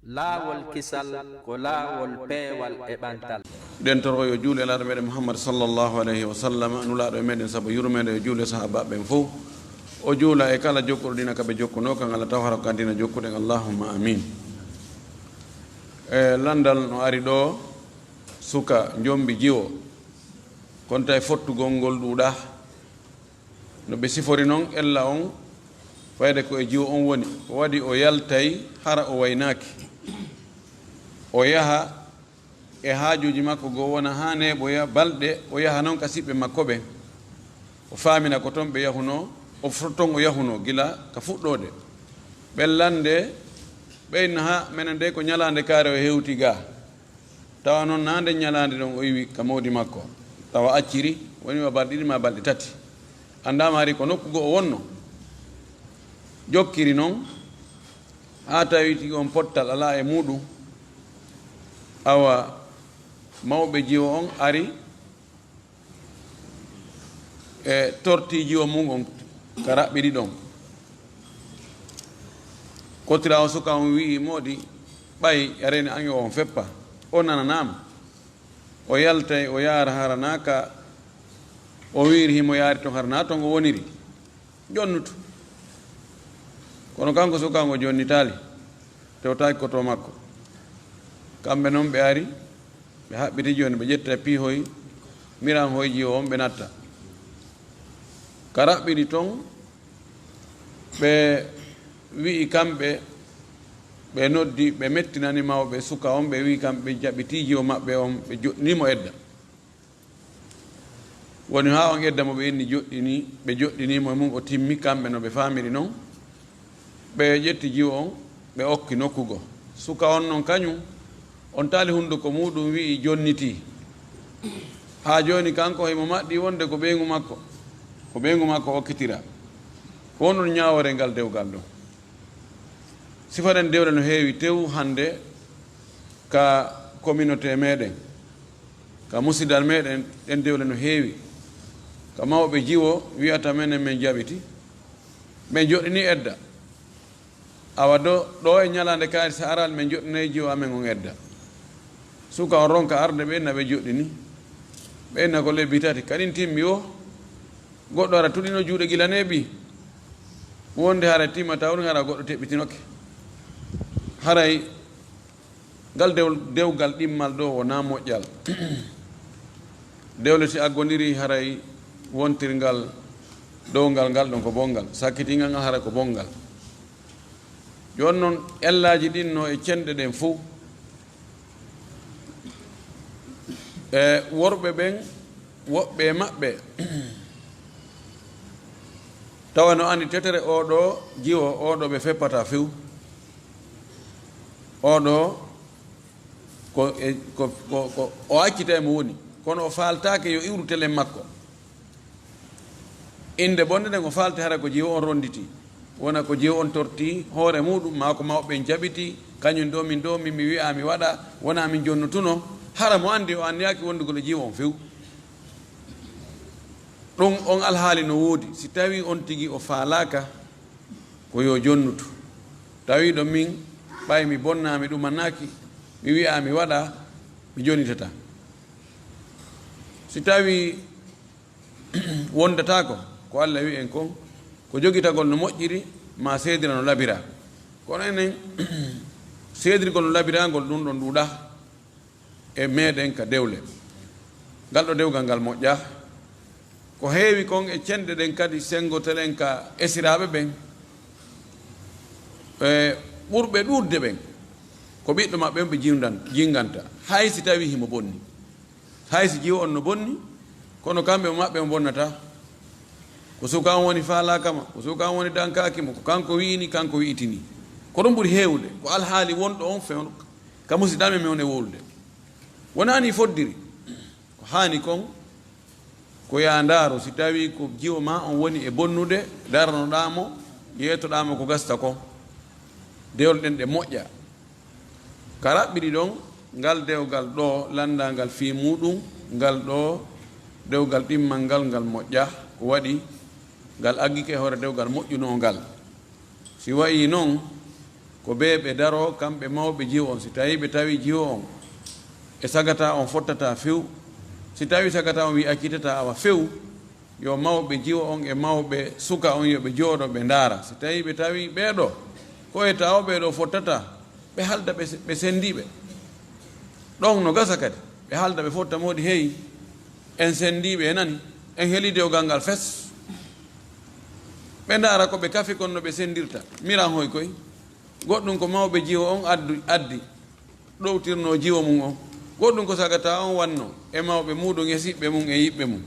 laawolkisal ko laawol peewal e ɓantal. den toro yo juule laaɗo meɗen Mouhammad sallallahu alayhi wa sallam nulaaɗo e meɗen sabu yurmede yo juule sahabaɓe ɓen fof o juula e kala jokkuɗo ɗina kaɓe jokkuno kan Allah taw hara ko kandina jokkuɗen allahumma amin. e landal no ari ɗo suka jombi jiwo konta e fottugol ngol ɗuuɗa no ɓe sifori noon ella on fayde ko e jiwo on woni o waɗi o yaltay hara o waynaaki o yaha e haajuji makko goo wona ha neeɓo ya balɗe o yaha noon ka siɓɓe makko ɓe o faamina ko toon ɓe yahuno o ton o yahuno gila ka fuɗɗode ɓellande ɓeyno ha minen nde ko ñalande kaare o hewti ga tawa noon nande ñalande ɗon o yiwi ka mawdi makko tawa acciri wonima balɗe ɗiɗi ma balɗe tati andama ari ko nokku go o wonno jokkiri noon ha tawi tigi on pottal ala e muɗum awa mawɓe jiwo on ari e torti jiwo mum on ka raɓɓiɗi ɗon kotira o suka on wii moɗi ɓay arene an yo on feppa o nananama o yaltay o yaara haranaka o wiiri himo yaari ton harana ton o woniri jonnuto kono kanko sukango jonnitali tewtaki koto makko kamɓe noon ɓe ari ɓe haɓɓiti joni ɓe ƴetta piihoy miran hoy jiwo on ɓe natta ka raɓɓiɗi ton ɓe wi'i kamɓe ɓe noddi ɓe mettinani mawɓe suka on ɓe wi kamɓe jaɓɓiti jiwo maɓɓe on ɓe joɗɗinimo edda woni ha on edda mo ɓe inni joɗɗini ɓe joɗɗinimo e mum o timmi kamɓe no ɓe famiri noon ɓe ƴetti jiwo on ɓe okki nokkugo suka on noon kañum on taali hunduko muɗum wi'i jonniti ha joni kanko himo maɗɗi wonde ko ɓeygu makko okkitira ko wonɗon ñawore ngal dewgal ɗo sifaɗen dewle no heewi tew hande ka communauté meɗen ka musidal meɗen ɗen dewle no heewi ka mawɓe jiwo wiyata menen min jaɓiti min joɗɗini edda awa ɗo e ñalande kaari sa aral min joɗɗinayi jiwo amen on edda suka on ronka arde ɓenna ɓe joɗɗini ɓenna ko lebbi tati kaɗin timmi o goɗɗo ara tuɗino juuɗe gila neeɓi wonde hara timma tawni hara goɗɗo teɓɓitinoke haray ngal dewgal ɗimmal ɗo wona moƴƴal dewle si aggodiri haray wontirngal dowgal ngal ɗon ko bongal sakkitingal ngal hara ko bongal joni noon ellaji ɗin no e cenɗe ɗen fof e worɓe ɓen woɓɓe e maɓɓe tawa no andi tetere oɗo jiwo oɗo ɓe feppata few oɗo ko o accita e mo woni kono o faltake yo iwru telen makko inde bonde nden o falte hara ko jiwo on ronditi wona ko jiwo on torti hoore muɗum ma ko mawɓe jaɓiti kañum ɗo min ɗo min mi wiya mi waɗa wona min jonnutuno hara mo andi o andiyaki wondugol jiwo on few ɗum on alhaali no woodi si tawi on tigi o faalaka ko yo jonnutu tawi ɗo min ɓay mi bonnami ɗumannaki mi wiya mi waɗa mi jonitata si tawi wondatako ko Allah wi en kon ko jogitagol no moƴƴiri ma seedira no labira kono enen seedirgol no labirangol ɗum ɗon ɗuuɗa e meɗen ka dewle ngal ɗo dewgal ngal moƴƴa ko heewi kon e cenɗe ɗen kadi sengotelen ka esiraɓe ɓen e ɓurɓe ɗurde ɓen ko ɓiɗɗo maɓɓe ɓe jinganta hay si tawi himo bonni hay si jiwo on no bonni kono kamɓe maɓɓe mo bonnata ko suka on woni faalakama ko suka on woni dankakimo ko kanko wiini kanko wi'itini ko ɗum ɓuri heewde ko alhaali wonɗo on fewn ka musidɗaɓe mi on e wolude wonani foddiri ko haani kon ko ya ndaaro si tawi ko jiwo ma on woni e bonnude daranoɗamo yeytoɗamo ko gasta ko dewle ɗen ɗe moƴƴa ka raɓɓiɗi ɗon ngal dewgal ɗo landangal fi muɗum ngal ɗo dewgal ɗimmal ngal moƴƴa ko waɗi ngal aggike hoore dewgal moƴƴuno ngal si wayi noon ko ɓe daro kamɓe mawɓe jiwo on si tawi ɓe tawi jiwo on e sagata on fottata few si tawi sagata on wi accitata awa few yo mawɓe jiwo on e mawɓe suka on yo ɓe jooɗo ɓe ndaara si tawi ɓe tawi ɓeeɗo ko e tawɓe ɗo fottata ɓe halda ɓe sendiɓe ɗon no gasa kadi ɓe halda ɓe fotta moɗi heyi en sendiɓe e nani en heeli dewgal ngal fes ɓe ndaara ko ɓe kafi kon no ɓe sendirta miran hoy koy goɗɗum ko mawɓe jiwo on addi ɗowtirno jiwo mum on goɗɗum ko sagata on wanno e mawɓe muɗum e siɓɓe mum e yiɓɓe mum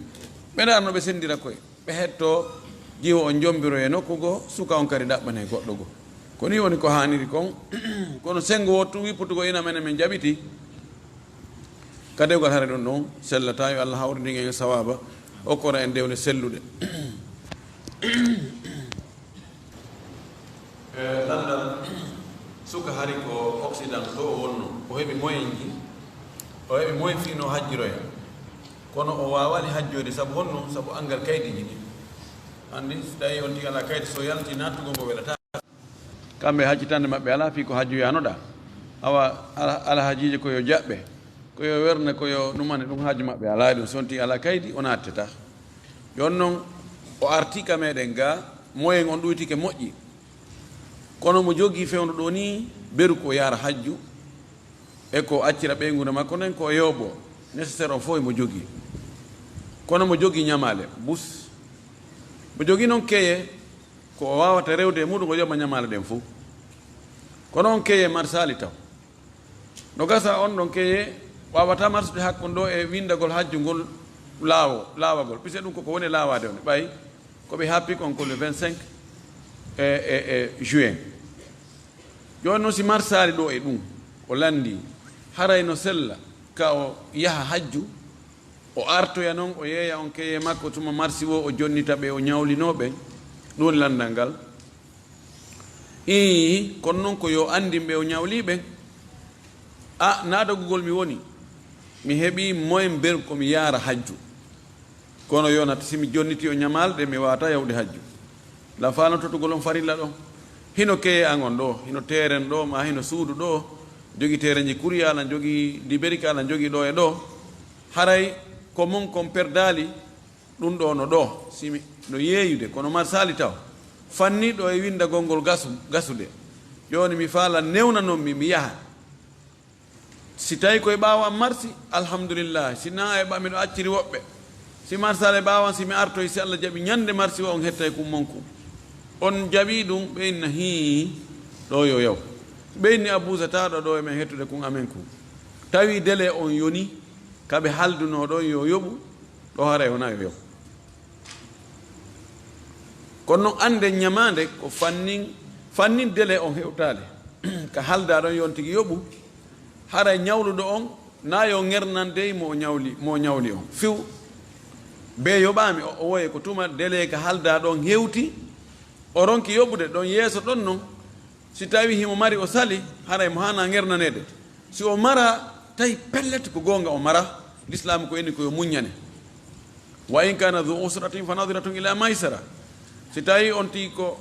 ɓe ndaarno ɓe sendira koye ɓe hetto jiwo on jombiro e nokku goo suka on kadi ɗaɓɓane goɗɗo goo ko ni woni ko haniri kon kono sengo wottu wipputugo ina mene min jaɓiti ka dewgal hare ɗum ɗon sellata yo allah hawrindin en sawaba okkora en dewle selluɗe landal suka hari ko occident to o wonno o heɓi moyen ji o heɓi moyen fino hajjiroya kono o wawani hajjode saabu honno saabu angal kaydiji ɗi andi so tawi on tigi ala kaydi so yalti nattugo ngo weɗata kamɓe haccitande maɓɓe ala fi ko hajjoyanoɗa awa ala hajiji koyo jaɓɓe koyo werne koyo ɗumane ɗum haaju maɓɓe ala ɗum son tigi ala kaydi o natteta jon noon o artika meɗen ga moyen on ɗuytike moƴƴi kono mo jogii fewno ɗo ni beru ko yara hajju e ko accira ɓeygude makko nden ko yooɓo nécessaire on fof mo jogii kono mo jogii ñamale bus mo jogii noon keye ko o wawata rewde e muɗum o yoɓa ñamale ɗen fof kono on keye marsali taw no gasa on ɗon keye wawata marsude hakkon ɗo e windagol hajju ngol laawagol puisque ɗum koko woni laawade one ɓay koɓe happi kon ko le 25 juin joni noon si marsali ɗo e ɗum o landi haray no sella ka o yaha hajju o artoya noon o yeeya on keye makko tuma marsi o o jonnita ɓe o ñawlinoɓe ɗum landal ngal kono noon ko yo andin ɓe o ñawliɓe naadagugol mi woni mi heeɓi moyen ber komi yaara hajju kono yonata simi jonniti o ñamalɗe mi wawata yawde hajju la faano totugol on farilla ɗon hino keye an on ɗo hino teren ɗo ma hino suudu ɗo jogii tereji kuriya ala jogii liberika ala jogii ɗo e ɗo haray ko mon kon perdali ɗum ɗo no ɗo simi no yeeyude kono marsali taw fanniɗo e windagol ngol gasude joni mi faala newna noon mi yaha si tawi koye ɓawan marsi alhamdulillah sina e miɗo acciri woɓɓe si marsal e ɓawan simi artoy si allah jaaɓi ñande marsi o on hetta kum monku on jaɓi ɗum ɓeynna ɗo yo yaw ɓeynni a busataɗo ɗo emen hettude kum amen kum tawi délai on yoni kaɓe halduno ɗon yo yoɓu ɗo haray wona yo yaw kono noon ande ñamade ko fannin délai on hewtade ka halda ɗon yon tigui yoɓu haray ñawluɗo on na yo ngernande mo ñawli on few be yoɓami o woye ko tuma délai ka halda ɗon hewti o ronki yoɓude ɗon yeeso ɗon noon si tawi himo mari o sali haray mo hana ngernanede si o mara tawi pellet ko gonga o mara l'islam ko eni koyo muññane wa in kana dhu usratin fa nadiratun ila maysara si tawi on tii ko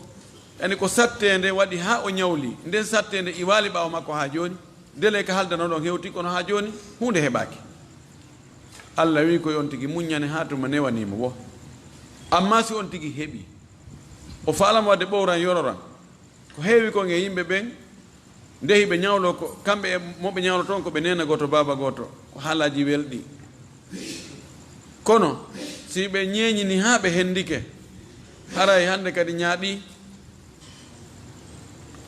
eni ko sattede waɗi ha o ñawli nden sattede iwali ɓawa makko ha joni délai ka haldano ɗon hewti kono ha joni hunde heɓaki allah wi koye on tigui muññane ha tuma newanimo wo amma si on tigui heeɓi o faalamo wadde ɓowran yororan ko heewi kon e yimɓe ɓen ndehi ɓe ñawlo ko kamɓe e moɓe ñawlo toon ko ɓe nena goto baba goto ko haalaji welɗi kono si ɓe ñeeñini ha ɓe hendike haray hande kadi ñaaɗi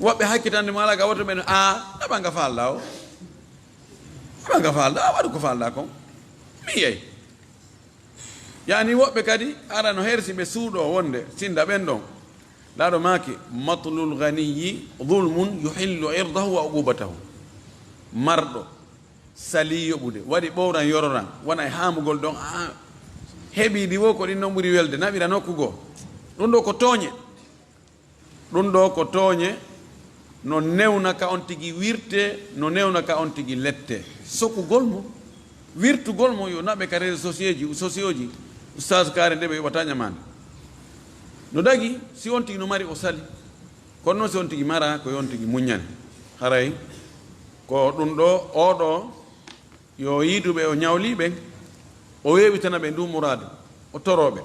woɓɓe hakkitande ma ala ga woto ɓen ɗaɓa nga falɗa o ɗaɓa nga falɗa waɗu ko falɗa kon mi yeyi yani woɓɓe kadi ara no hersi ɓe suuɗo wonde sinda ɓen ɗon laaɗo maaki matlul ganiyi zulmun yuhillu irdahu wa uqubatahu marɗo sali yoɓude waɗi ɓowran yororan wona e haamugol ɗon heɓiɗi wo ko ɗin noon ɓuri welde naɓira nokkugo ɗum ɗo ko tooñe ɗum ɗo ko tooñe no newna ka on tigi wirte no newna ka on tigi lette sokkugol mo wirtugol mo yo naɓe ka réseau sociaux ji oustage kaare nde ɓe yoɓata ñamande no dagi si on tigi no mari o sali kono noon si on tigi mara ko yon tigi muññane haray ko ɗum ɗo oɗo yo yiiduɓe o ñawliɓe o weewitana ɓe ndu mourade o toroɓe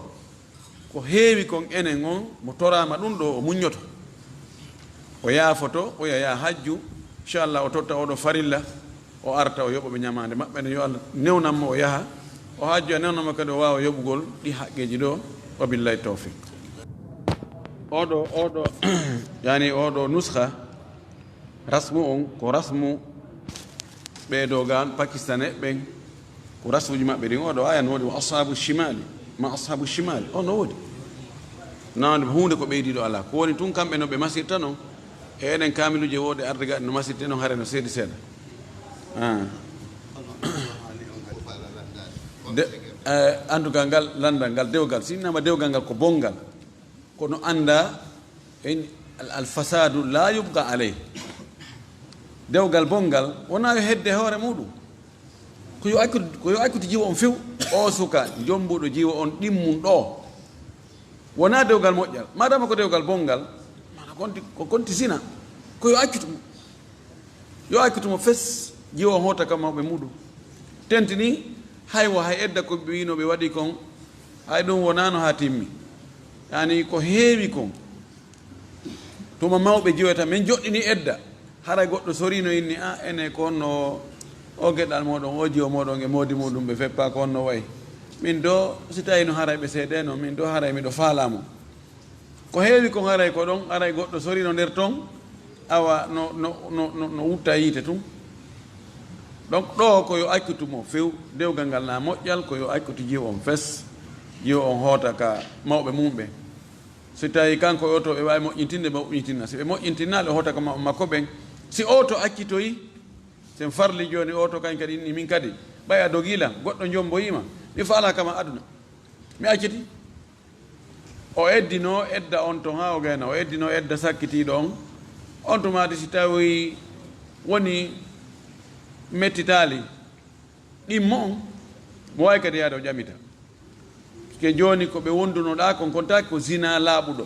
ko heewi kon enen on mo torama ɗum ɗo o muññoto o yaafoto o yaya hajju inchallah o totta oɗo farilla o arta o yoɓoɓe ñamade maɓɓe ne yo Allah newnanmo o yaha o hajju a newnanmo kadi o wawa yoɓugol ɗi haqqeji ɗo wabillahi tawfiq oɗo yani oɗo nuskha rasmu on ko rasmu ɓeedogal pakistanais ɓen ko rasmuji maɓɓe ɗin oɗo aya no woodi ashabu shimali ma ashabu shimali o no woodi nawde hunde ko ɓeydiɗo ala ko woni tun kamɓe no ɓe masirta noon e enen kamiluje woode arde gaɗe no masirte noon hare no seedi seeɗa en tout cas ngal landal ngal dewgal sinnama dewgal ngal ko bongal kono anda alfasadu la yubqa aley dewgal bongal wona yo hedde hoore muɗum ko yo akkude jiwo on few o suka jombuɗo jiwo on ɗimmum ɗo wona dewgal moƴƴal madama ko dewgal bongal ko konti sina ko yo akkutumo fes jiwo on hota kam mawɓe muɗum tentini haywo hay edda ko ɓe wino ɓe waɗi kon hay ɗum wonano ha timmi yani ko heewi kon tuma mawɓe jiwoyata min joɗɗini edda haray goɗɗo sorino inni a ene ko onno o geɗal moɗon o jiwo moɗon e moodi muɗum ɓe feppa ko onno wayi min do si tawi no haray ɓe seeɗeno min do haray miɗo faalamo ko heewi kon haray ko ɗon haray goɗɗo sorino nder ton awa no wutta yiite tun donc ɗo ko yo akkutumo few dewgal ngal na moƴƴal ko yo akkutu jiwo on fes jiwo on hoota ka mawɓe mumɓe so tawi kanko e oto ɓe wawi moƴƴintinde ɓe moƴƴintinna si ɓe moƴƴintinnaɓe hoota ka makko ɓen si oto akkitoyi sen farli joni oto kañ kadi inni min kadi ɓay a dogila goɗɗo jomboyima mi faala kama aduna mi acciti o eddino edda on to ha o gayna o eddino edda sakkitiɗo on to madi si tawi woni mettitali ɗimmo on mo wawi kadi yaade o ƴamita ke joni ko ɓe wondunoɗa kon kontaki ko zina laaɓuɗo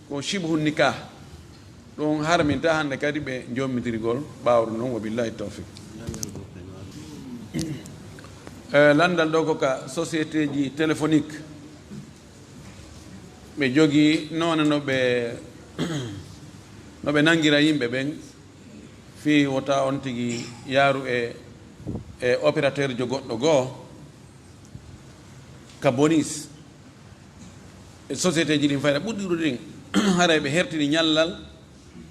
ko shibhu nikah ɗum harminta hande kadi ɓe jommitirgol ɓawru noon wa billahi tawfiq landal ɗo ko ka société ji téléphonique ɓe jogii noone no ɓe nangira yimɓe ɓen fi wota on tigi yaaru e opérateur jo goɗɗo goo ka bonis e société ji ɗin fayda ɓuɗɗiɗo ɗin haray ɓe hertini ñallal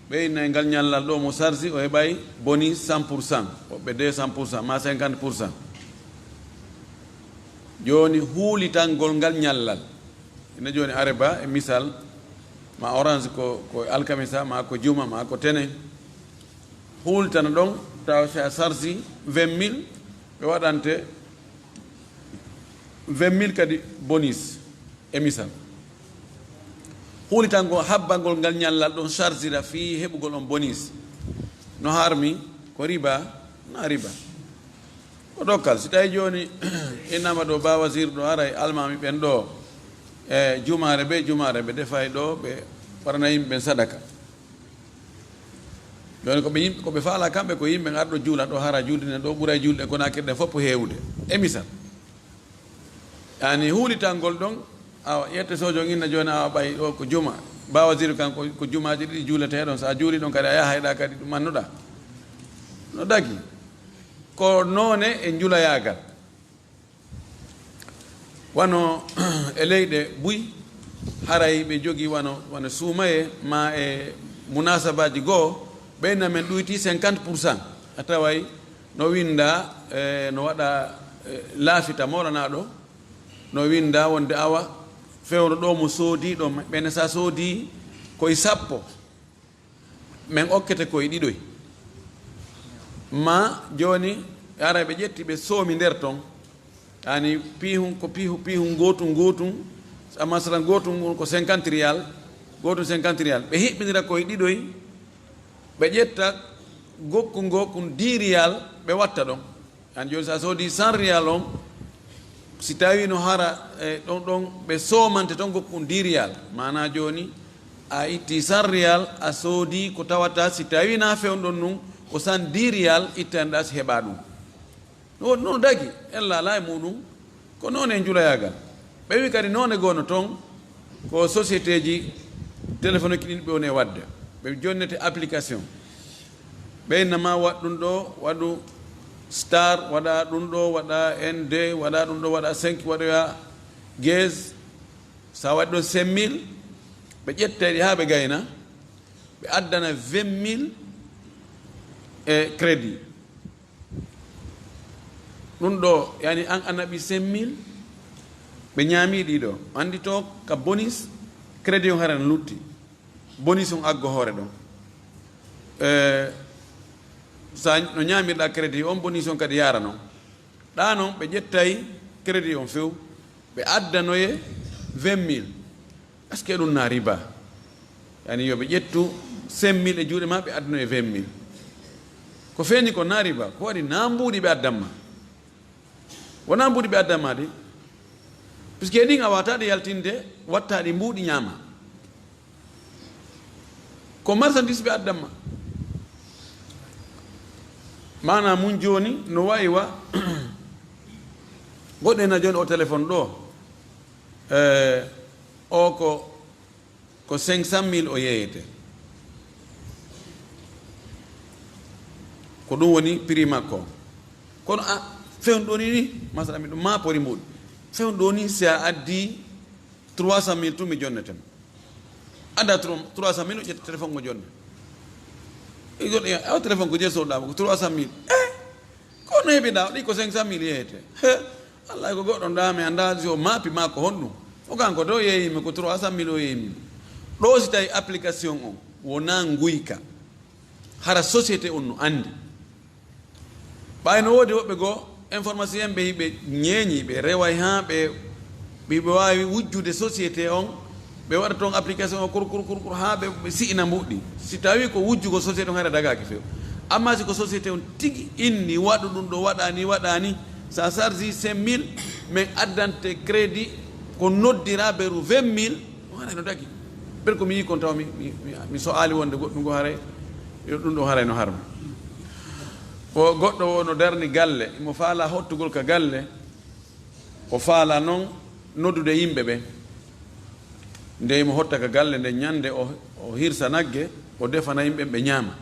ɓeyna ngal ñallal ɗo mo sarsi o heɓay bonis 100% woɓɓe 200% ma 50%. joni huulitangol ngal ñallal ina joni areba e misal ma orange ko alkamisa ma ko juma ma ko tene huulitana ɗon taw sa sarsi 20.000 ɓe waɗante 20.000 kadi bonus e misal huulitangol habbangol ngal ñallal ɗon chargira fi heɓugol on bonus no harmi ko riba na riba ko ɗokkal si tawi joni innama ɗo ba wasir ɗo ara e almami ɓen ɗo e jumare ɓe defay ɗo ɓe waɗana yimɓe ɓen sadaka joni koɓe faala kamɓe ko yimɓe arɗo juula ɗo hara juldine ɗo ɓuura julɗe kona kirɗe fof heewde e misal yani huulitangol ɗon awa ƴette sojo inna joni awa ɓay ɗo ko juma ba wasir kan ko jumaji ɗiɗi juulete heɗon sa juuli ɗon kadi a yaha hayɗa kadi ɗum mannuɗa no dagi ko noone e julayagal wano e leyɗe buy haray ɓe jogii wano suumaye ma e munasabaji goo ɓeyna men ɗuyti 50%. a taway no winda no waɗa laafita moranaɗo no winda wonde awa fewno ɗo mo soodi ɗo ɓene sa soodi koye 10 men okkete koye ɗiɗoy ma joni ara ɓe ƴetti ɓe soomi nder ton yani piihum ko piihum gotum masalan gotum ko 50 riyal gotum 50 riyal ɓe hiɓɓinira koye ɗiɗoy ɓe ƴetta gokkun 10 riyal ɓe watta ɗon yani joni sa soodi 100 riyal on si tawi no hara ɗon ɓe soomante ton gokkun 10 riyal mana joni a itti 100 riyal a soodi ko tawata si tawi na fewnɗon nun ko san diriyal ittanɗa si heɓa ɗum non dagi ella ala e muɗum ko noon e julayagal ɓe wi kadi noon e gono toon ko société ji téléphone ki ɗin ɓe woni e wadde ɓe jonnete application ɓeynama waɗ ɗum ɗo waɗu star waɗa ɗum ɗo waɗa nd waɗa ɗum ɗo waɗa 5 waɗoya gaz sa waɗi ɗon 5000 ɓe ƴettayɗi ha ɓe gayna ɓe addana 20000 e crédit ɗum ɗo yani an annaɓi 5000 ɓe ñaami ɗiɗo andi to ka bonus crédit on hara no lutti bonus on aggo hoore ɗon sa no ñaamirɗa crédit on bonus on kadi yara noon ɗa noon ɓe ƴettay crédit on few ɓe addanoye 20000 est ce que ɗum na riba yani yoɓe ƴettu 5000 e juuɗe ma ɓe addanoye 20000 ko feeñi ko na riba ko waɗi na mbuuɗi ɓe addanma wona mbuuɗi ɓe addanma de puisque ɗin a wataɗe yaltinde wattaɗi mbuuɗi ñaama ko marchandise ɓe addanma mana mum joni no wayi wa goɗɗo ena joni o téléphone ɗo o ko 500000 o yeeyete ko ɗum woni prix makko kono a fewn ɗo ni masala mi ɗum ma pori mbuɗi fewn ɗo ni si a addi 300000 tumi jonnetema adda 300000 o ƴetta téléphone ngo jonne goɗɗo awa téléphone ko jeesoɗama ko 300000 ko no heeɓiɗa ɗi ko 500000 yeeyete allah ko goɗɗo ndame anda si o maapi ma ko honɗum o kanko to yeeyimi ko 300000 o yeeyimi ɗo si tawi application on wona guyka hara société on no andi ɓayno woodi woɓɓe goo information en ɓe yiɓe ñeeñi ɓe reway ha ɓe wawi wujjude société on ɓe waɗa toon application o kurkur ha ɓe si'ina mbuɗɗi si tawi ko wujjugo société on hara dagaki few amma si ko société on tigi inni waɗu ɗum ɗo waɗani sa chargi 5000 min addante crédit ko noddira beru 20000 o haray no dagi ɓen komi yi kon taw mi so ali wonde goɗɗum go haray yo ɗum ɗo haray no harma o goɗɗo o no darni galle imo faala hottugol ka galle o faala noon noddude yimɓe ɓe nde imo hotta ka galle nde ñande o hirsa nagge o defana yimɓe ɓe ñaama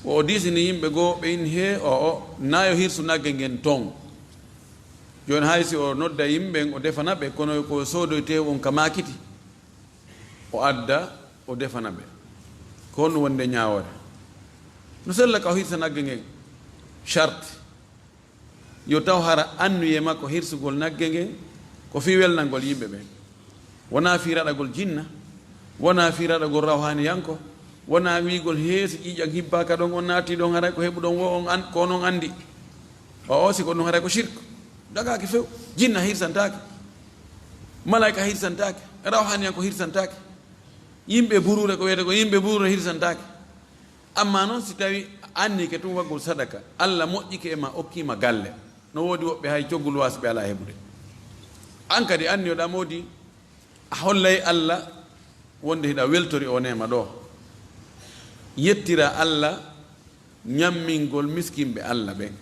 o disini yimɓe goo ɓe in he o nayo hirsu nagge ngen toon joni haysi o nodda yimɓe o defana ɓe kono ko soodoyte on ka makiti o adda o defana ɓe ko honɗum wonde ñawore no sella ka o hirsa nagge ngen charte yo taw hara annuye makko hirsugol nagge ngen ko fi welnalngol yimɓe ɓe wona fi raɗagol jinna wona fi raɗagol rawhaniyanko wona wiigol heesi ƴiƴan hibbaka ɗon on naati ɗon haray ko heɓuɗon wo on ko noon andi o si ko ɗum haray ko shirque dagaki few jinna hirsantake malayka hirsantake rawhaniyanko hirsantake yimɓe burure ko wiyete ko yimɓe burure hirsantake amma noon si tawi annike tum waggol sadaka allah moƴƴike e ma okkima galle no woodi woɓɓe hay coggol wasi ɓe ala heɓude an kadi anniyoɗa moodi a hollay allah wonde hiɗa weltori o nema ɗo yettira allah ñammingol miskinɓe allah ɓen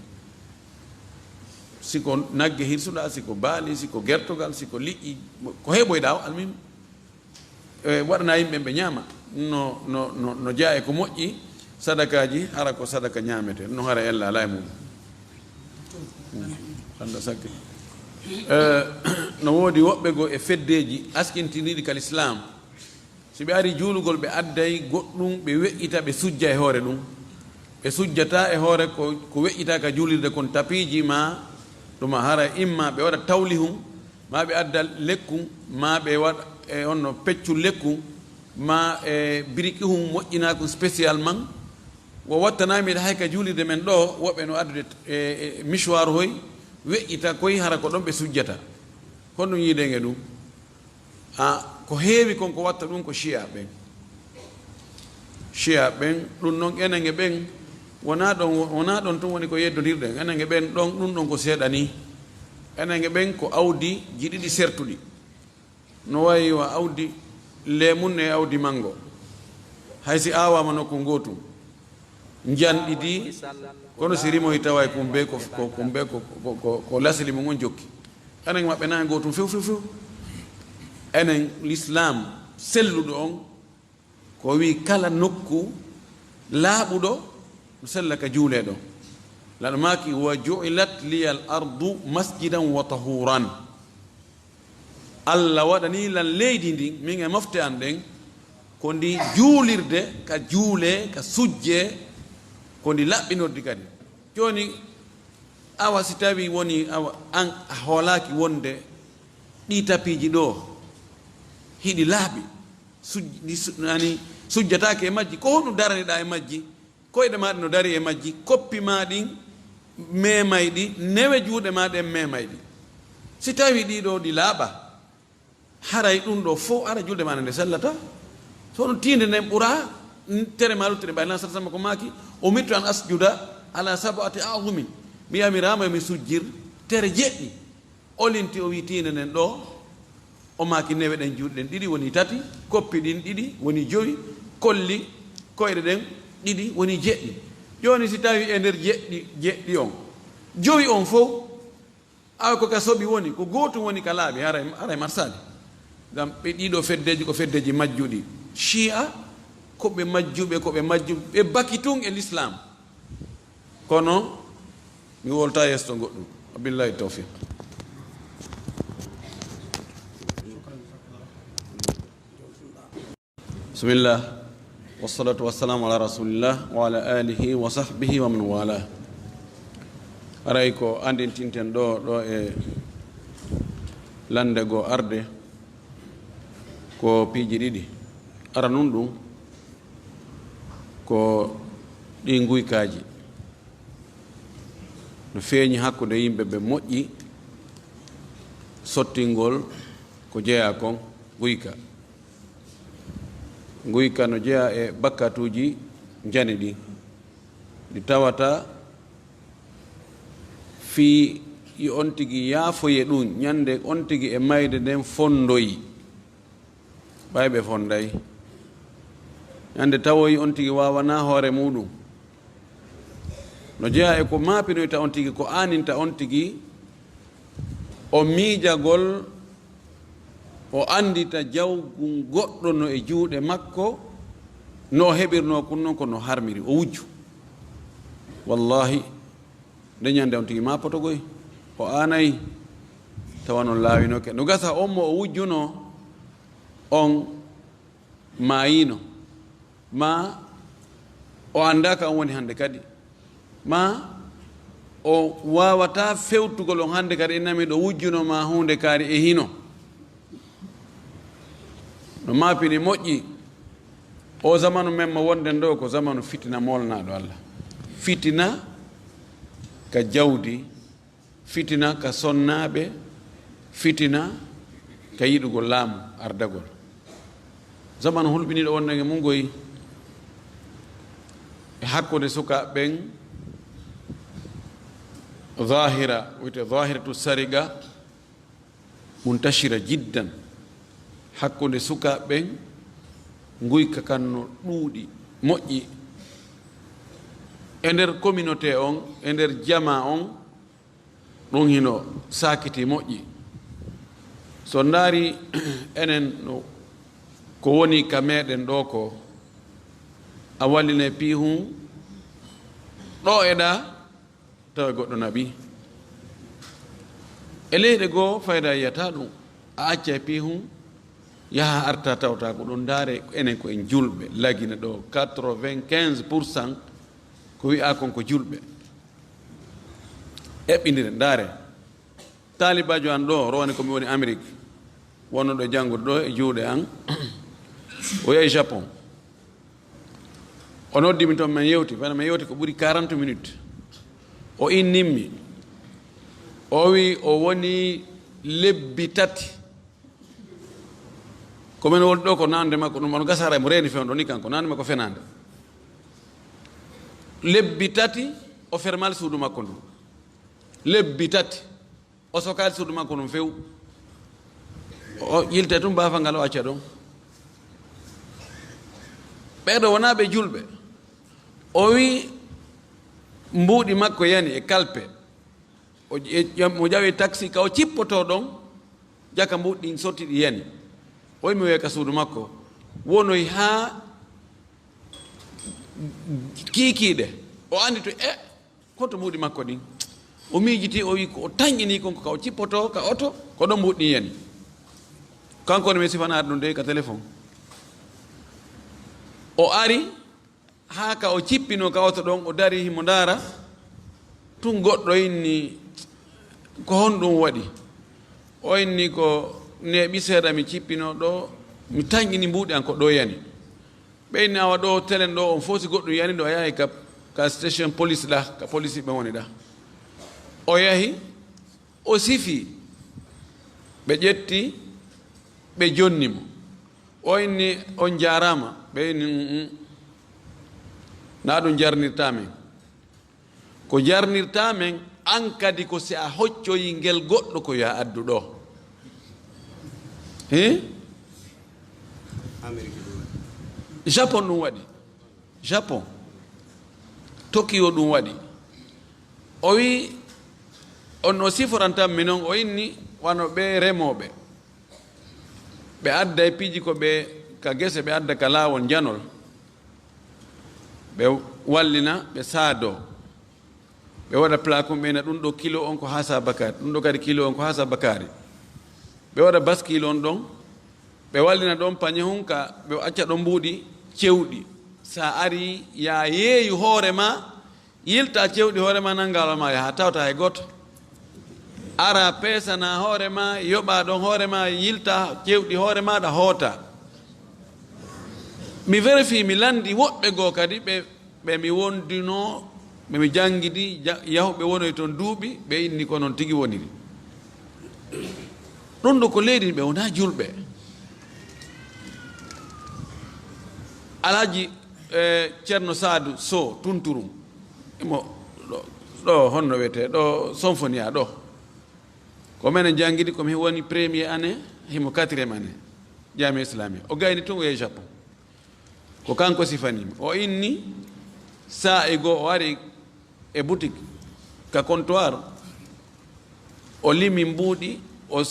siko nagge hirsuɗa siko baali siko gertogal siko liƴƴi ko heɓoyɗa o almim waɗana yimɓe ɓe ñaama no jaa e ko moƴƴi sadakaji hara ko sadaka ñaamete no hara ella ala e mum anda sakke no woodi woɓɓe goo e feddeji askintiniɗi kal islam si ɓe ari juulugol ɓe adday goɗɗum ɓe weƴƴita ɓe sujja e hoore ɗum ɓe sujjata e hoore ko weƴƴita ka juulirde kon tapiji ma ɗuma hara imma ɓe waɗa tawlihum ma ɓe adda lekkum ma ɓe waɗa e onno peccu lekkum ma e biriki hum moƴƴinakum spécialement wo wattanamiɗe hay ka juulirde men ɗo woɓɓe no addude e mouchoir hoy weƴƴita koye hara ko ɗon ɓe sujjata honɗum yiidenge ɗum ko heewi kon ko watta ɗum ko chia ɓen ɗum noon enenge ɓen wona ɗon tun woni ko yeddodirɗen enenge ɓen ɗon ɗum ɗon ko seeɗani enenge ɓen ko awdi jiɗiɗi sertuɗi no wayi wa awdi lemun e awdi mango haysi awama nokku gotum janɗiɗi kono sirimo tawa kumbe ko lasli mo gon jokki enen maɓɓe nani gotum few enen l'islam selluɗo on ko wi kala nokku laaɓuɗo no sella ka juuleɗo laɗo maki wa ju'ilat liya al ardu masjidan wa tahuran allah waɗani lan leydi ndi min e mofte an ɗen ko ndi juulirde ka juule ka sujje ko ndi laɓɓinorde kadi joni awa si tawi woni awa an a hoolaki wonde ɗi tapiji ɗo hiɗi laaɓi ani sujjatake e majji ko honɗum daraniɗa e majji koyɗe maɗe no dari e majji koppi maɗin memayɗi newe juuɗe maɗen memayɗi si tawi ɗiɗo ɗi laaɓa haray ɗum ɗo fof ara julde maɗe nde sellata so ɗum tinde nden ɓuura tere ma luttude ɓay lan sata sama ko maki umirtu an asjuda ala sab'ati a'zumin mi yamirama mi sujjir tere jeɗɗi olinti o wi tinde nden ɗo o maki newe ɗen juuɗe ɗen ɗiɗi woni tati koppi ɗin ɗiɗi woni joyi kolli koyɗe ɗen ɗiɗi woni jeɗɗi joni si tawi e nder jeɗɗi on joyi on fof awa ko ka soɓi woni ko gotum woni ka laaɓi haray marsali gam ɓe ɗiɗo feddeji ko feddeji majjuɗi chia koɓe majjuɓe ɓe baki tun e l'islam kono mi wolta yesto goɗɗum wabillahi tawfiq bismillah wassalatu wassalamu ala rasulillah wa ala alihi wa sahbihi wa man wala aray ko andintinten ɗo e lande go arde ko piiji ɗiɗi ara nun ɗum ko ɗi guykaji no feeñi hakkude yimɓe ɓe moƴƴi sottingol ko jeeya kon guyka no jeeya e bakkatuji jani ɗi tawata fii on tigi yaafoye ɗum ñande on tigi e mayde nden fondoyi ɓayɓe fonday ñande tawoyi on tigi wawana hoore muɗum no jeeya e ko maapinoyta on tigi ko aninta on tigi o miijagol o andita jawgu goɗɗo no e juuɗe makko no o heɓirno kun noon kono harmiri o wujju wallahi nde ñande on tigi mapotogoy o anayi tawa noon laawinoke no gasa on mo o wujjuno on maayino ma o andaka on woni hande kadi ma o wawata fewtugol on hande kadi innami ɗo wujjuno ma hunde kaari e hino no maapini moƴƴi o zamanu men mo wonden ɗo ko zamanu fitina molnaɗo Allah fitina ka jawdi fitina ka sonnaɓe fitina ka yiɗugol laamu ardagol zamanu hulɓiniɗo wondege mungoyi e hakkude sukaɓe ɓen zahira wiyete zahiratu sariga muntashira jiddan hakkude sukaɓe ɓen guyka kanno ɗuuɗi moƴƴi e nder communauté on e nder jama on ɗum hino sakiti moƴƴi so ndaari enen no ko woni ka meɗen ɗo ko a walline piihum ɗo eɗa tawa goɗɗo naɓi e leyɗe goo fayda yiyata ɗum a acca e piihum yaha arta tawta ko ɗum ndaare enen ko en julɓe lagina ɗo 95% ko wi'a kon ko julɓe eɓɓidire ndaare talibajo an ɗo rowani komi woni Amérique wonno ɗo janngude ɗo e juuɗe an o yehi Japon o noddimi toon min yewti fana min yewti ko ɓuri 40 minutes o innimmi o wi o woni lebbi tati komin woni ɗo ko nande makko ɗum ono gasara mo reeni fewn ɗo ni kanko nande makko fenande lebbi tati o fermal suudu makko ndu lebbi tati o sokali suudu makko ɗum few o yilte tum bafa ngal o acca ɗon ɓeɗo wona ɓe julɓe o wi mbuuɗi makko yani e kalpe mo ƴawi taxi ka o cippoto ɗon jaka mbuuɗi ɗin sotti ɗi yani o wi mi wiya ka suudu makko wonoy haa kiikiiɗe o andi to koto mbuuɗi makko ɗin o miijiti o wi ko o tañƴini konko ka o cippoto ka oto ko ɗon mbuuɗi ɗin yani kanko ne mi sifanaade ɗum de ka téléphone o ari haa ka o cippino ka oto ɗon o dari himo ndaara tun goɗɗo inni ko honɗum waɗi o inni ko neeɓi seeɗa mi cippino ɗo mi tañƴini mbuuɗi an ko ɗo yani ɓeyni awa ɗo telen ɗo on fof si goɗɗum yani ɗo a yahi ka station police ɗa ka police ɓe woni ɗa o yahi o sifi ɓe ƴetti ɓe jonnimo o inni on jarama ɓe inni na ɗum jarnirta men ko jarnirta men an kadi ko si a hoccoyi ngel goɗɗo ko ya addu ɗo japon ɗum waɗi japon tokyo ɗum waɗi o wi on no siforantan mi noon o inni wano ɓe remoɓe ɓe adda e piiji ko ɓe ka gese ɓe adda ka laawol janol ɓe wallina ɓe saado ɓe waɗa placum ɓeyna ɗum ɗo kilo on ko hasa bakari ɗum ɗo kadi kilo on ko hasa bakari ɓe waɗa baskile on ɗon ɓe wallina ɗon pañe hum ka ɓe acca ɗon mbuuɗi cewɗi sa ari ya yeeyu hoore ma yilta cewɗi hoore ma nangalo ma yaha tawta hay goto ara peesana hoore ma yoɓa ɗon hoore ma yilta cewɗi hoore ma ɗa hoota mi vérifie mi landi woɓɓe goo kadi ɓe mi wondino ɓe mi janngidi yahuɓe wonoy toon duuɓi ɓe inni ko noon tigi woniri ɗum ɗo ko leydi ɓe wona julɓe alaji ceerno sadou so tunturum imo ɗo honno wiyete ɗo symphonia ɗo ko menen janngidi komi woni premier année himo 4e année jami islamia o gayni tun o yehi japon ko kanko sifanimi o inni sa e goo o ari e boutique ka comptoir o limi mbuuɗi o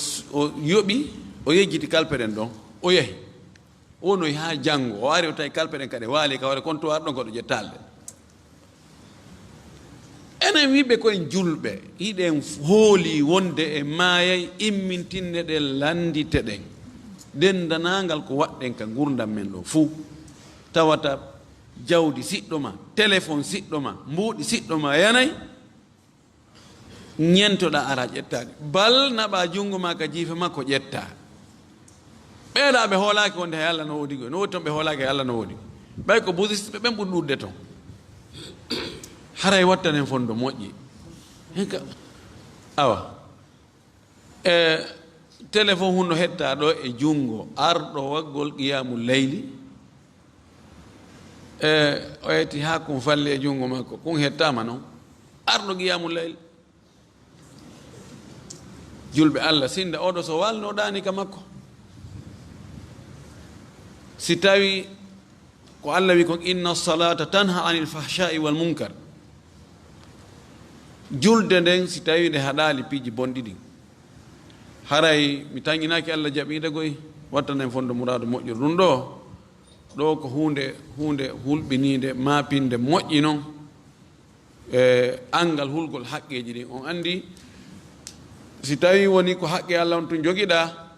yoɓi o yejjiti kalpeɗen ɗon o yahi wonoy haa janngo o ari o tawi kalpeɗen kadi waali ka ware comptoir ɗon koɗo jettalɗe enen wiɓe koyen julɓe hiɗen hooli wonde e maayay immintinne ɗen landite ɗen dendanangal ko waɗɗen ka gurdam men ɗo fuu tawata jawdi siɗɗo ma téléphone siɗɗo ma mbuuɗi siɗɗo ma yanay ñentoɗa ara ƴettaɗi bal naɓa junngo ma ka jiife makko ƴetta ɓeeɗa ɓe hoolaki wonde hay Allah no woodi goy no woodi toon ɓe hoolaki hay Allah no woodi ɓay ko bouddhiste ɓe ɓen ɓuri ɗurde toon haray wattanen fondo moƴƴi henka awa téléphone hunno hetta ɗo e junngo arɗo waggol qiyamu leyli o yetti ha kum falli e junngo makko kun hettama noon arɗo qiyamu leyli julɓe Allah sinda oɗo so walnoɗani ka makko si tawi ko Allah wi kon inna salata tanha anil fahsha'i wal munkar julde nden si tawi nde haɗali piiji bonɗi ɗin haray mi tañinaki Allah jaɓide goy wattanen fondo mouradu moƴƴir ɗum ɗo ko hunde hulɓinide mapinde moƴƴi noon angal hulgol haqqeji ɗin on andi si tawi woni ko haqqe Allah on tun joguiɗa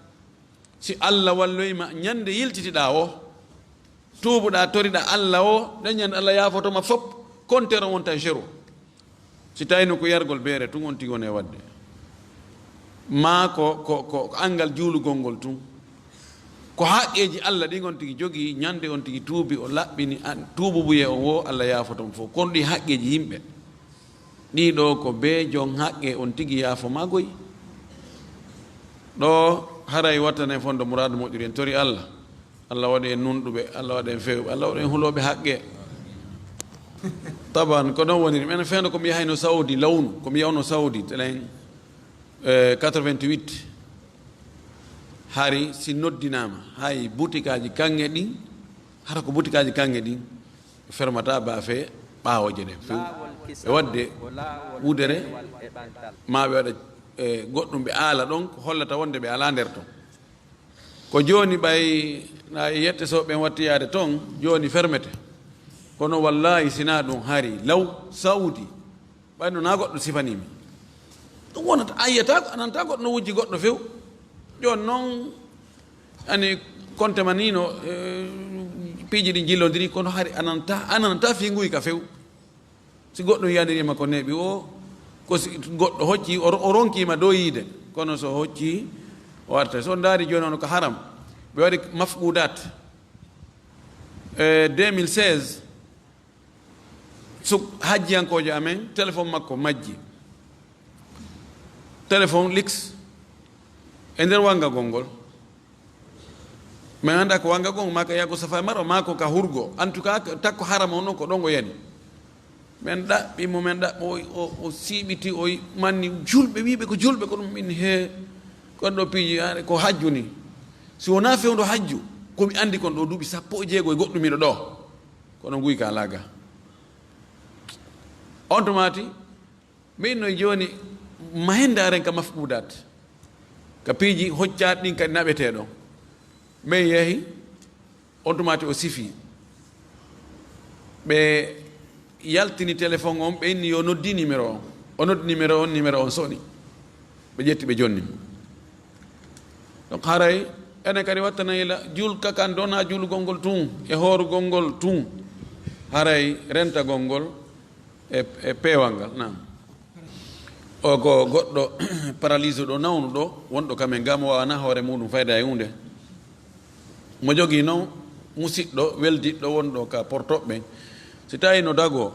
si Allah walloyima ñande yiltitiɗa o tuubuɗa toriɗa Allah o ɗen ñande Allah yafotoma fop compteur on wonta zéro si tawino ko yargol beere tun on tigi woni e wadde ma ko angal juulugol ngol tun ko haqqeji Allah ɗin on tigi jogii ñande on tigi tuubi o laɓɓini tuubu buye on wo Allah yafotoma fof kono ɗi haqqeji yimɓe ɗiɗo ko be jon haqqe on tigi yaafoma goy ɗo haray wattane fondo mouradu moƴƴiri en tori Allah Allah waɗi en nunɗuɓe Allah waɗi en fewɓe Allah waɗi en huloɓe haqqe taban ko ɗon woniri minen feewno komi yahayno Saudi lawnu komi yawno Saudi telen 88 hari si noddinama hay boutique aji kanŋe ɗin hara ko boutique aji kanŋe ɗin fermata bafe ɓaawoje ɗe few ɓe wadde wudere ma ɓe waɗa goɗɗum ɓe aala ɗon ko hollata wonde ɓe ala nder ton ko jooni ɓay na yette so ɓen watti yaade toon jooni fermete kono wallahi sina ɗum hari law sawdi ɓayno na goɗɗo sifanimi ɗum wonata ayyata ananta goɗɗo no wujji goɗɗo few joni noon ani konte ma ni no piiji ɗi jillodiri kono hari ananta finguy ka few si goɗɗo yiyandirima ko neeɓi o ko si goɗɗo hocci o ronkima dow yiide kono so hocci o warta so daari joni on ko haram ɓe waɗi mafɓudat 2016 so hajjiyankojo amen téléphone makko majji téléphone lix e nder wangagol ngol min anda ko wangagol maka yago safa maro mako ka hurgo en tout cas takko haram on ko ɗon o yani men ɗaɓɓimo men ɗaɓɓo o siɓiti o manni julɓe wiɓe ko julɓe ko ɗum min he konɗo piiji ko hajju ni si wona fewdo hajju komi andi kon ɗo duuɓi 16 e goɗɗumiɗo ɗo kono nguy ka laaga on to mati min no joni mahindaren ka mafɓudat ka piiji hoccat ɗin kadi naɓeteɗo min yeehi on to mati o sifi ɓe yaltini téléphone on ɓe inni yo noddi numéro o noddi numéro on soni ɓe ƴetti ɓe jonni donc haray enen kadi wattanayila julka kan dona julugol ngol tun e hoorugol ngol tun haray rentagol ngol e peewal ngal nam o ko goɗɗo paralyse ɗo nawnu ɗo wonɗo kamen gam wawana hoore muɗum fayda e hunde mo jogui noon musidɗo weldiɗɗo wonɗo ka portoɓe si tawi no dago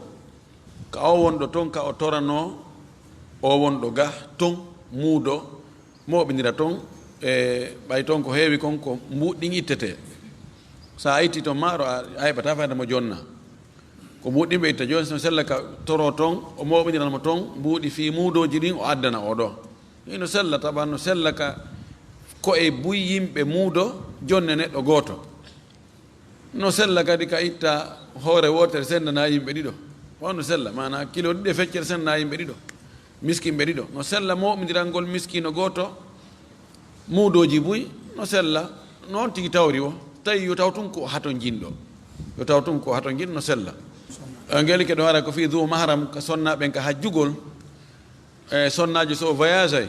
ka o wonɗo toon ka o torano o wonɗo ga toon muudo moɓidira toon e ɓay toon ko heewi kon ko mbuɗɗin ittete sa itti toon maaro a heɓata fayda mo jonna ko mbuɗɗinɓe itta joni so sella ka toro toon o moɓidiranmo toon mbuuɗi fi muudoji ɗin o addana oɗo ino sella taɓa no sella ka ko e buy yimɓe muudo jonne neɗɗo gooto no sella kadi ka itta hoore wotere sendana yimɓe ɗiɗo wonno sella mana kilo ɗiɗi feccere sendana yimɓe ɗiɗo miskinɓe ɗiɗo no sella moɓidirangol miskino gooto muudoji buy no sella noon tigi tawri o tawi yo taw tun ko haton jinɗo yo taw tun ko haton jinɗo no sella ngeli ke ɗo wara ko fi dou mahram ka sonnaɓen ka hajjugol e sonnaji so voyage ay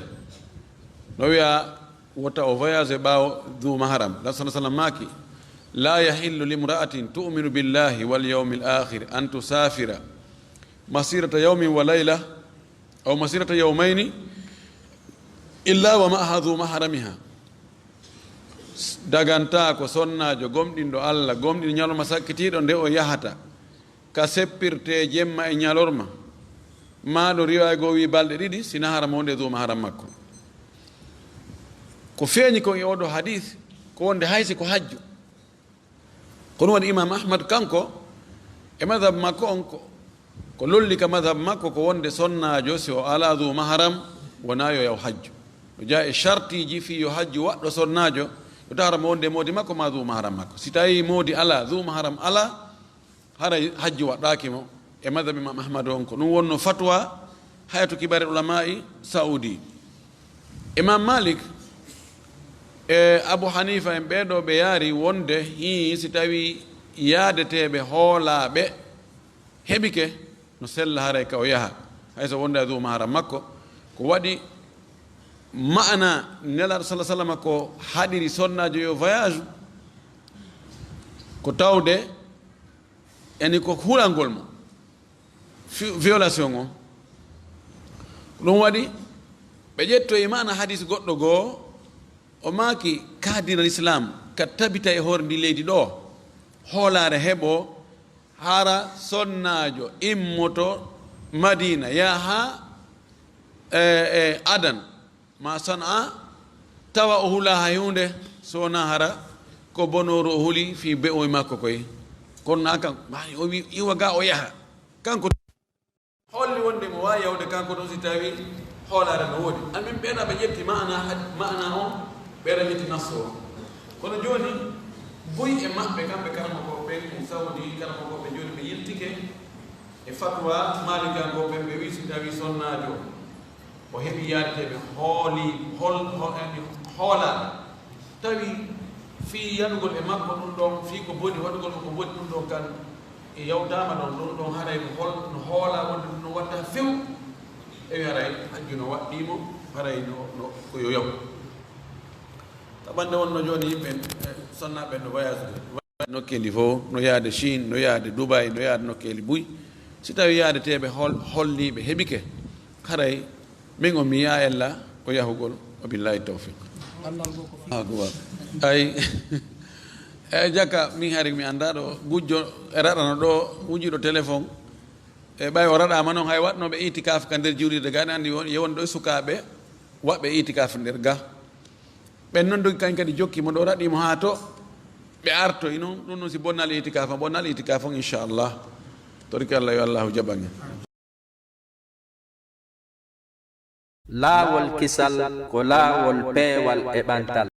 no wiya wotta o voyage ɓaawo dou mahram la sa sallam maaki la yahillu limra'atin tu'minu billahi wal yawmil akhir an tusafira masirata yawmin wa layla aw masirata yawmayni illa wa ma'aha dou mahramiha daganta ko sonnajo gomɗinɗo Allah gomɗinɗo ñalorma sakkitiɗo nde o yahata ka seppirte jemma e ñalorma maɗo riwaya goo wi balɗe ɗiɗi sina haram wonde dou mahram makko ko feeñi kon e oɗo hadith ko wonde haysi ko hajju kono waɗi imam ahmad kanko e madhab makko on ko lolli ka madhab makko ko wonde sonnajo si o ala dou mahram wona yo yaw hajju o jaa e chartiji fi yo hajju waɗɗo sonnajo yo tawata mo wonde modi makko ma dou mahram makko si tawi modi ala dou mahram ala hara hajju waɗɗaki mo e madhab imam ahmad on ko ɗum wonno fatwa hayatu kibare ulama'i saudi imam malik e abou hanifa en ɓeɗo ɓe yaari wonde hi si tawi yaadeteɓe hoolaɓe heɓike no sella haray ka o yaha hayso wonde a dou mahram makko ko waɗi ma'ana nelaɗo salah sallam ko haɗiri sonnajo yo voyage ko tawde eni ko huulangol mo violation o ɗum waɗi ɓe ƴettoyi ma'ana hadis goɗɗo goo o maaki kadinal islam ka tabita e hoore ndi leydi ɗo hoolare heɓo hara sonnajo immoto madina yaha e adan ma san'a tawa o hula hay hunde sowona hara ko bonoru o huuli fi be'oy makko koye kono na kan o wi iwa ga o yaha kanko holli wonde mo wawi yawde kanko ɗon si tawi hoolare no woodi amin ɓeeɗa ɓe ƴetti ma'ana on ɓeeɗa ƴetti nasso o kono joni boyi e maɓɓe kamɓe karama ko ɓen saudi karama ko ɓe joni ɓe yiltike e fatwa malika ko ɓe wi so tawi sonnajo o heɓi yaddeɓe hoolaɗo tawi fi yanugol e makko ɗum ɗon fi ko boni waɗugol ko boni ɗum ɗon kan e yawtama ɗon ɗum ɗon haray no hoola wonde no watta few e haray hajju no waɗɗimo haray no ko yo yaw taɓande wonno joni yimɓe sonnaɓe no voyage nokkeli fof no yaade Chine no yaade Dubai no yaade nokkeli buy si tawi yaadeteɓe holliɓe heɓike haray min o mi ya ella ko yahugol wabillahi tawfiq ay e jakka min hari mi anda ɗo gujjo e raɗano ɗo wujjuɗo téléphone e ɓay o raɗama noon hay waɗnoɓe itikaf ka nder juulirde ga ne andi yewon ɗo sukaɓe waɓɓe itikaf nder ga ɓen noon dogi kañ kadi jokkimo ɗo raɗimo ha to ɓe artoy noon ɗum noon si bonnal itikaf bonnal itikaf on inchallah torki Allah yo allahu jaɓange laawol kisal ko laawol peewal e ɓantal